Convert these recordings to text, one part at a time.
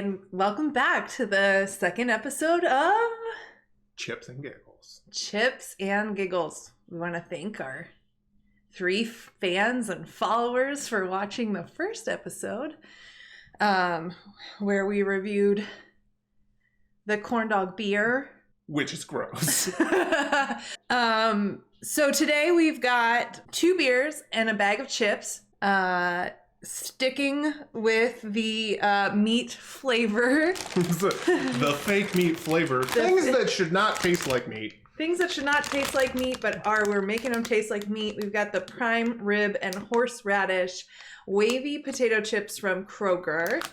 and welcome back to the second episode of Chips and Giggles. Chips and Giggles. We want to thank our 3 fans and followers for watching the first episode, where we reviewed the corn dog beer. Which is gross. So today we've got 2 beers and a bag of chips. Sticking with the meat flavor. the fake meat flavor. Things that should not taste like meat. Things that should not taste like meat, but we're making them taste like meat. We've got the prime rib and horseradish wavy potato chips from Kroger.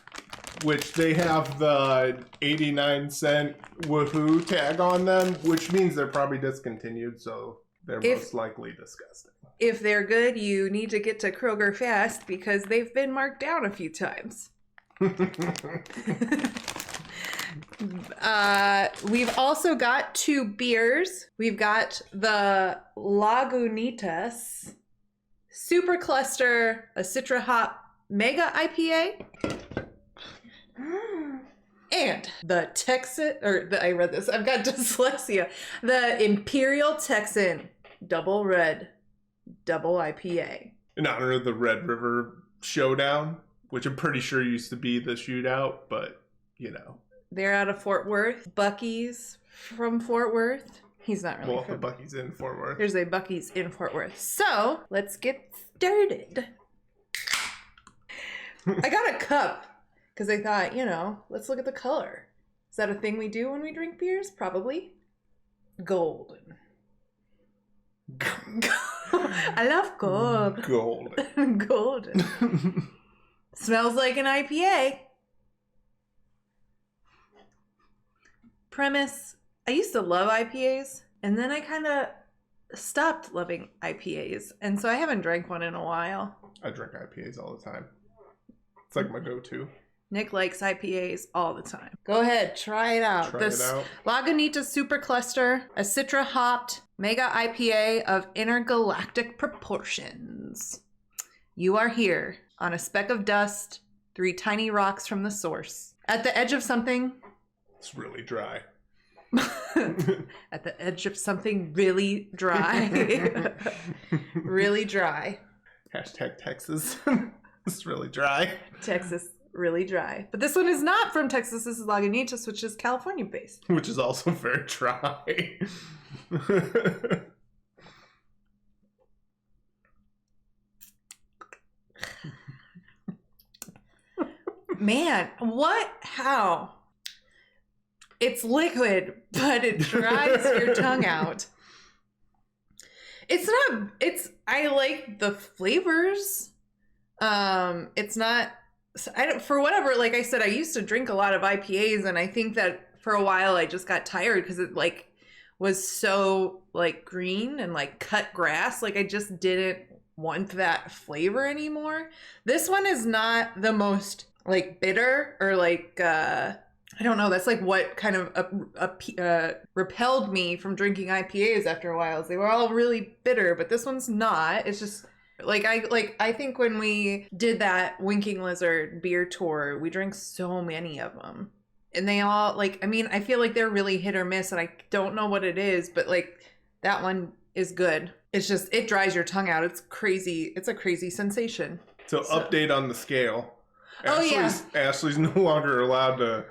Which they have the 89-cent woohoo tag on them, which means they're probably discontinued, so they're most likely disgusting. If they're good, you need to get to Kroger fast because they've been marked down a few times. We've also got 2 beers. We've got the Lagunitas Super Cluster, a Citra-Hopped Mega IPA. And the Texan, I read this, I've got dyslexia. The Imperial Texan Double Red Double IPA. In honor of the Red River Showdown, which I'm pretty sure used to be the shootout, but, you know. They're out of Fort Worth. Buc-ee's from Fort Worth. He's not really the Buc-ee's in Fort Worth. There's a Buc-ee's in Fort Worth. So, let's get started. I got a cup because I thought, let's look at the color. Is that a thing we do when we drink beers? Probably. Golden. I love gold. Golden. Smells like an IPA. Premise, I used to love IPAs, and then I kind of stopped loving IPAs, and so I haven't drank one in a while. I drink IPAs all the time. It's like my go-to. Nick likes IPAs all the time. Go ahead, try it out. Lagunitas Super Cluster, a Citra-Hopped Mega IPA of intergalactic proportions. You are here on a speck of dust, 3 tiny rocks from the source. At the edge of something. It's really dry. At the edge of something really dry. Really dry. Hashtag Texas. It's really dry. Texas. Really dry. But this one is not from Texas. This is Lagunitas, which is California based. Which is also very dry. Man, how? It's liquid, but it dries your tongue out. I like the flavors. It's not, for whatever, like I said, I used to drink a lot of IPAs, and I think that for a while I just got tired because it was so green and cut grass. I just didn't want that flavor anymore. This one is not the most bitter or I don't know. That's what kind of repelled me from drinking IPAs after a while. Is they were all really bitter, but this one's not. It's just I think when we did that Winking Lizard beer tour, we drank so many of them, and they all I feel like they're really hit or miss, and I don't know what it is, but that one is good. It's just it dries your tongue out. It's crazy. It's a crazy sensation. So update on the scale. Ashley's no longer allowed to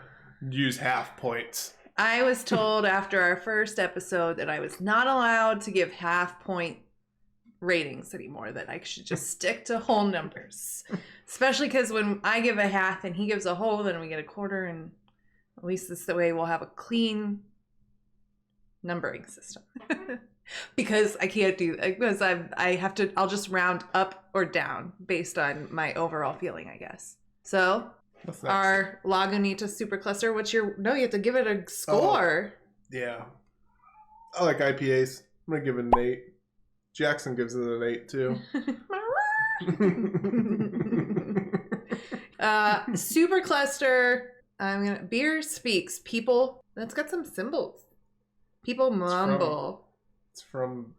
use half points. I was told after our first episode that I was not allowed to give half point ratings anymore, that I should just stick to whole numbers. Especially because when I give a half and he gives a whole, then we get a quarter, and at least this way we'll have a clean numbering system. Because I can't do that, because I'll just round up or down based on my overall feeling, I guess. So our Lagunitas Super Cluster, you have to give it a score. Yeah. I like IPAs. I'm going to give it an 8. Jackson gives it an 8 too. Super Cluster. Beer speaks. People. That's got some symbols. People mumble. It's from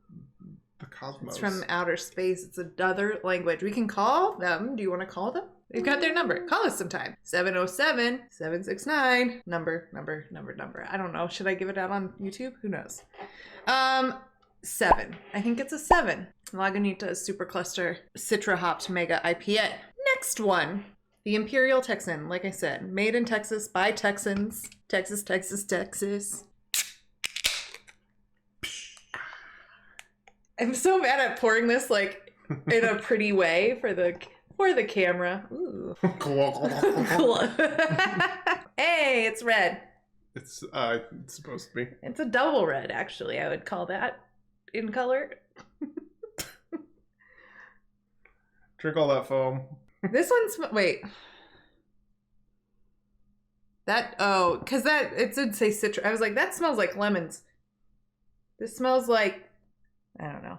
The cosmos. It's from outer space. It's another language. We can call them. Do you want to call them? We've got their number. Call us sometime. 707-769. Number. I don't know. Should I give it out on YouTube? Who knows? 7. I think it's a 7. Lagunitas Supercluster Citra-Hopped Mega IPA. Next one. The Imperial Texan. Like I said, made in Texas by Texans. Texas. I'm so bad at pouring this like in a pretty way for the camera. Ooh. Hey, it's red. It's supposed to be. It's a double red, actually. I would call that in color. Drink all that foam. This one's wait. Because it did say citrus. I was like, that smells like lemons. This smells like, I don't know.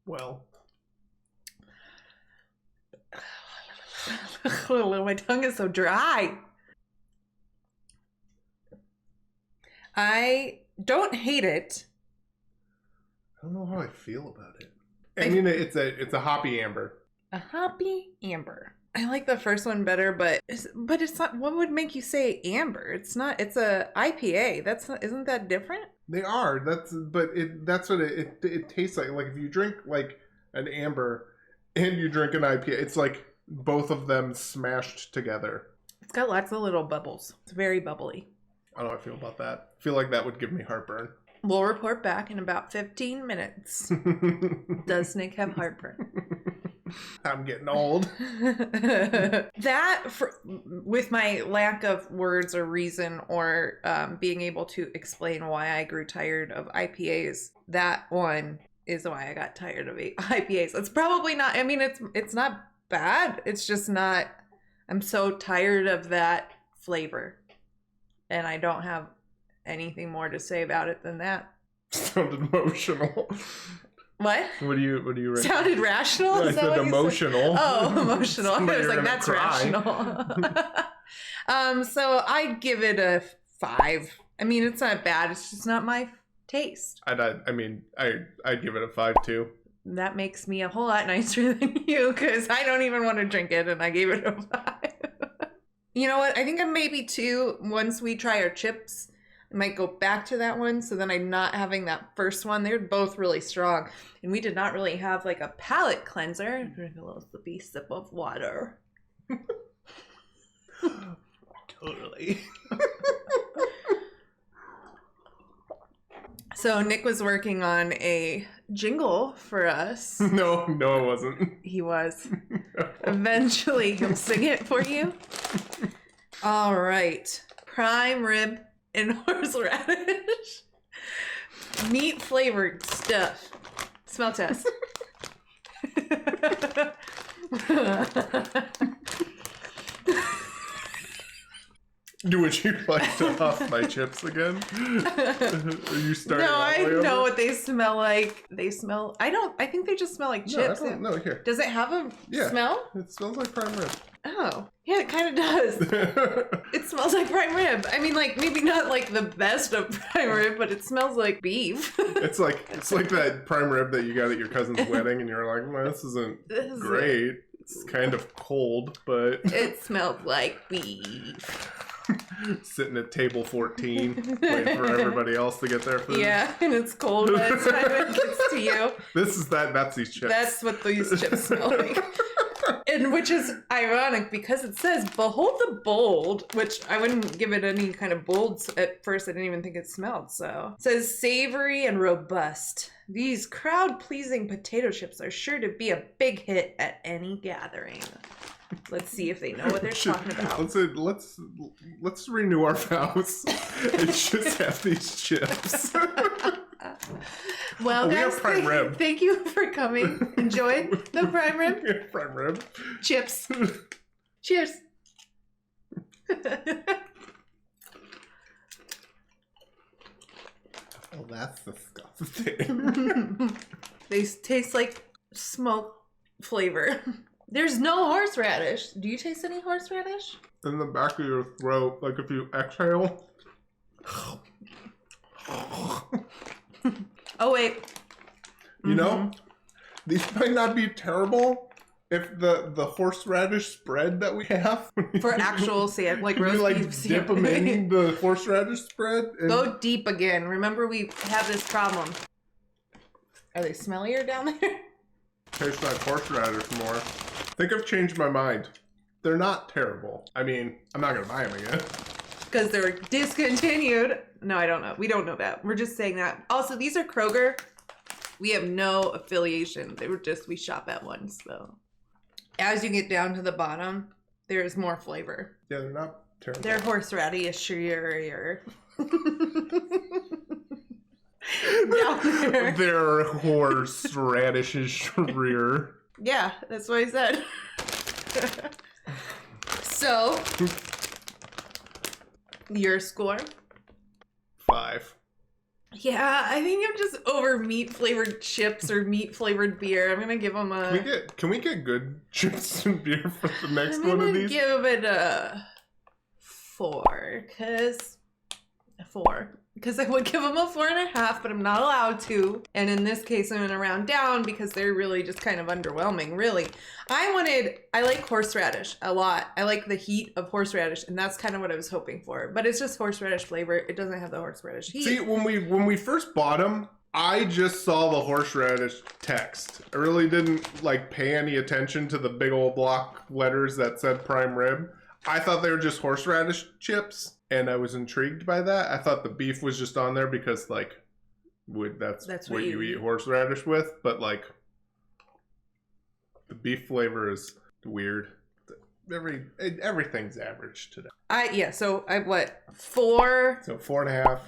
Well. My tongue is so dry. I don't hate it. I don't know how I feel about it. I mean, it's a hoppy amber. A hoppy amber. I like the first one better, but it's not. What would make you say amber? It's not. It's a IPA. That's not. Isn't that different? They are. That's what it tastes like. Like if you drink like an amber and you drink an IPA, it's like both of them smashed together. It's got lots of little bubbles. It's very bubbly. I don't know how I feel about that. I feel like that would give me heartburn. We'll report back in about 15 minutes. Does Nick have heartburn? I'm getting old. With my lack of words or reason or being able to explain why I grew tired of IPAs, that one is why I got tired of IPAs. It's probably not, I mean, it's not bad. It's just not, I'm so tired of that flavor. And I don't have anything more to say about it than that. Sounded emotional. What? What do you rate? Sounded rational? I said emotional. Oh, emotional. I was like, that's cry. rational. So I'd give it a 5. I mean, it's not bad. It's just not my taste. I'd give it a 5 too. That makes me a whole lot nicer than you because I don't even want to drink it and I gave it a 5. You know what? I think I'm maybe 2. Once we try our chips, I might go back to that one. So then I'm not having that first one. They're both really strong. And we did not really have like a palate cleanser. Drink a little sippy sip of water. Totally. So Nick was working on a jingle for us. No, I wasn't. He was. No. Eventually he'll sing it for you. All right. Prime rib and horseradish. Meat flavored stuff. Smell test. Would you like to huff my chips again? Are you starting? No, I know what they smell like. I think they just smell like chips. No, here. Does it have a smell? It smells like prime rib. Oh, yeah, it kind of does. It smells like prime rib. I mean, like, maybe not like the best of prime rib, but it smells like beef. It's like that prime rib that you got at your cousin's wedding, and you're like, well, this isn't great. It's kind of cold, but it smells like beef. Sitting at table 14, waiting for everybody else to get their food. Yeah, and it's cold by the time it gets to you. That's these chips. That's what these chips smell like. And which is ironic because it says, behold the bold, which I wouldn't give it any kind of bold at first. I didn't even think it smelled. So it says savory and robust. These crowd-pleasing potato chips are sure to be a big hit at any gathering. Let's see if they know what they're talking about. Let's renew our vows and just have these chips. Well, guys, have prime rib. Thank you for coming. Enjoy the prime rib. Yeah, prime rib. Chips. Cheers. Oh, that's disgusting. They taste like smoke flavor. There's no horseradish. Do you taste any horseradish? In the back of your throat, like if you exhale. Oh, wait. You know, these might not be terrible if the horseradish spread that we have. For actual sand, like roast like beef dip them in the horseradish spread. And... Go deep again. Remember, we have this problem. Are they smellier down there? Tastes like horseradish more. I think I've changed my mind. They're not terrible. I mean, I'm not going to buy them again. Because they're discontinued. No, I don't know. We don't know that. We're just saying that. Also, these are Kroger. We have no affiliation. They were just, we shop at one. So as you get down to the bottom, there's more flavor. Yeah, they're not terrible. They're horseradish-ier. Down there. They're horseradish-ier. Yeah, that's what I said. So, your score? 5. Yeah, I think I'm just over meat-flavored chips or meat-flavored beer. I'm gonna give them a... Can we get good chips and beer for the next one of I'm these? gonna give it a 4, because I would give them a 4.5, but I'm not allowed to. And in this case, I'm gonna round down because they're really just kind of underwhelming, really. I like horseradish a lot. I like the heat of horseradish, and that's kind of what I was hoping for. But it's just horseradish flavor. It doesn't have the horseradish heat. See, when we first bought them, I just saw the horseradish text. I really didn't like pay any attention to the big old block letters that said prime rib. I thought they were just horseradish chips. And I was intrigued by that. I thought the beef was just on there because, like, that's what you eat horseradish with. But, like, the beef flavor is weird. Everything's average today. So I what? 4? So 4.5.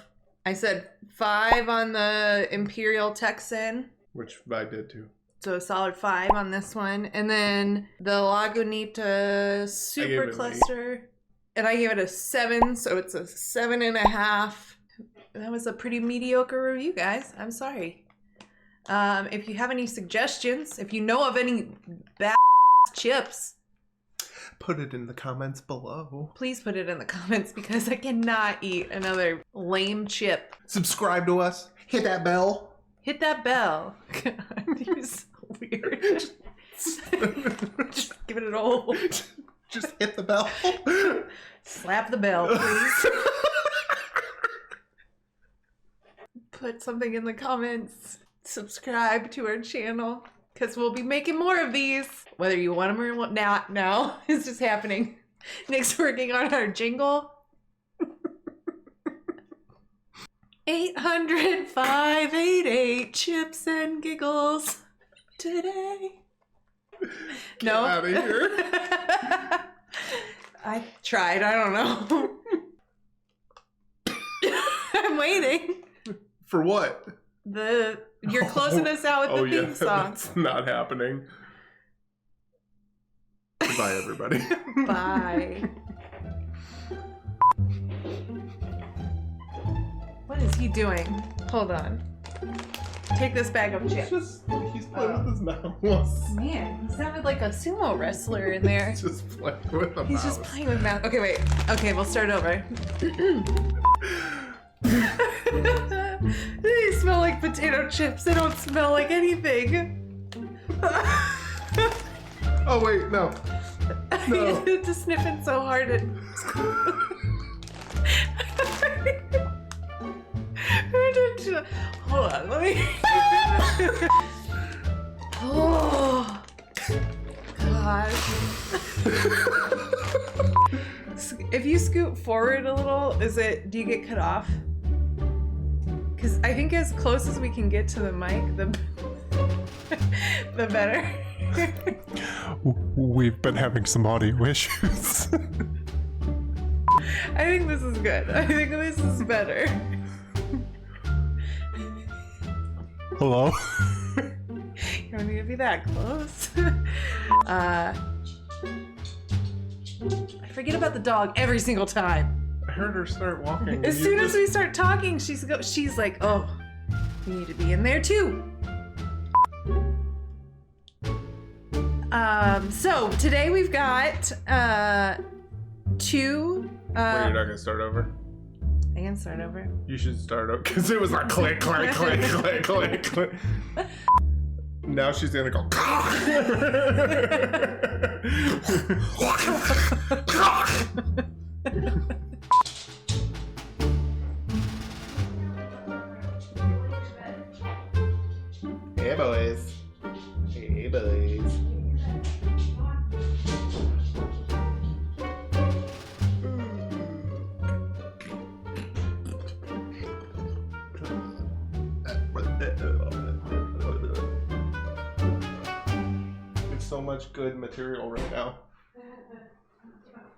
I said 5 on the Imperial Texan. Which I did too. So a solid 5 on this one. And then the Lagunitas Super Cluster. And I gave it a 7, so it's a 7.5. That was a pretty mediocre review, guys. I'm sorry. If you have any suggestions, if you know of any bad chips, put it in the comments below. Please put it in the comments because I cannot eat another lame chip. Subscribe to us. Hit that bell. Hit that bell. God, you're so weird. Just give it an old... Just hit the bell. Slap the bell, please. Put something in the comments. Subscribe to our channel because we'll be making more of these. Whether you want them or not now, it's just happening. Nick's working on our jingle. 800-588 chips and giggles today. Get out of here. I tried. I don't know. I'm waiting. For what? You're closing us out with the theme song. That's not happening. Goodbye, everybody. Bye. What is he doing? Hold on. Take this bag of chips. He's playing with his mouse. Man, he sounded like a sumo wrestler in there. He's just playing with the mouse. He's just playing with mouse. Okay, wait. Okay, we'll start over. They smell like potato chips. They don't smell like anything. Oh, wait, no. No. It's sniffing so hard. Hold on, let me. Oh, God. If you scoot forward a little, do you get cut off? Because I think as close as we can get to the mic, the better. We've been having some audio issues. I think this is good. I think this is better. Hello? You don't need to be that close. I forget about the dog every single time. I heard her start walking. As soon as we start talking, she's like, oh, you need to be in there too. So today we've got 2. Wait, you're not gonna start over? I can start over. You should start over because it was like click, click, click, click, click, click. Now she's gonna go. Hey boys. Hey boys. It's so much good material right now.